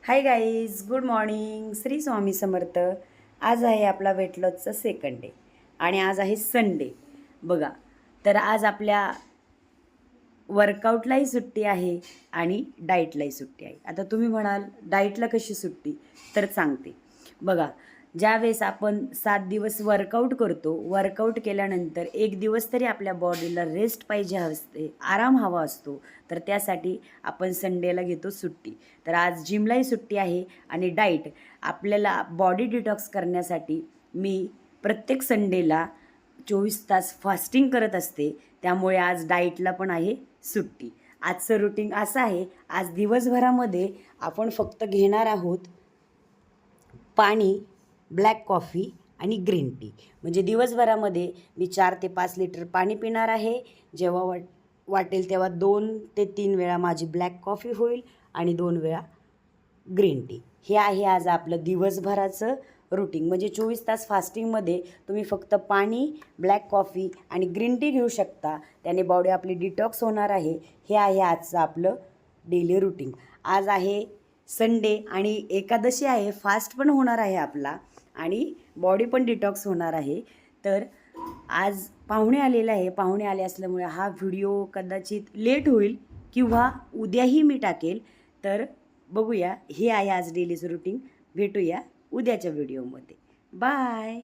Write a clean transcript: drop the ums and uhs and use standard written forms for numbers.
हाय guys, good morning. Shri Swami Samarth. आज आहे आपला वेट लॉसचा सेकंड डे आणि आज आहे संडे. बघा, तर आज आपल्या वर्कआउटलाही सुट्टी आहे आणि डाईटलाही सुट्टी आहे. आता तुम्ही म्हणाल डाईटला कशी सुट्टी, तर सांगते. बघा, ज्यावेळेस आपण 7 दिवस वर्कआउट करतो, वर्कआउट केल्यानंतर एक दिवस तरी आपल्या बॉडीला रेस्ट पाहिजे असते, आराम हवा असतो. तर त्यासाठी आपण संडेला घेतो सुट्टी. तर आज जिमलाही सुट्टी आहे आणि डाईट आपल्याला बॉडी डिटॉक्स करण्यासाठी मी प्रत्येक संडेला 24 तास फास्टिंग करत असते. त्यामुळे आज डाईटला पण आहे सुट्टी. आजचं रुटीन असं आहे, आज दिवसभरामध्ये आपण फक्त घेणार आहोत पाणी, ब्लॅक कॉफी आणि ग्रीन टी. म्हणजे दिवसभरामध्ये मी 4 ते 5 लिटर पाणी पिणार आहे. जेव्हा वाटेल तेव्हा 2 ते 3 वेळा माझी ब्लॅक कॉफी होईल आणि 2 वेळा ग्रीन टी. हे आहे आज आपलं दिवसभराचं रुटीन. म्हणजे 24 तास फास्टिंगमध्ये तुम्ही फक्त पाणी, ब्लॅक कॉफी आणि ग्रीन टी घेऊ शकता. त्याने बॉडी आपली डिटॉक्स होणार आहे. हे आहे आजचं आपलं डेली रुटीन. आज आहे संडे आणि एकादशी आहे, फास्ट पण होणार आहे आपला आणि बॉडी पण डिटॉक्स होणार आहे. तर आज पाहुणे आलेले आहे. पाहुणे आले असल्यामुळे हा व्हिडिओ कदाचित लेट होईल किंवा उद्याही मी टाकेल. तर बघूया, हे आहे आज डेलीचं रुटीन. भेटूया उद्याच्या व्हिडिओमध्ये. बाय.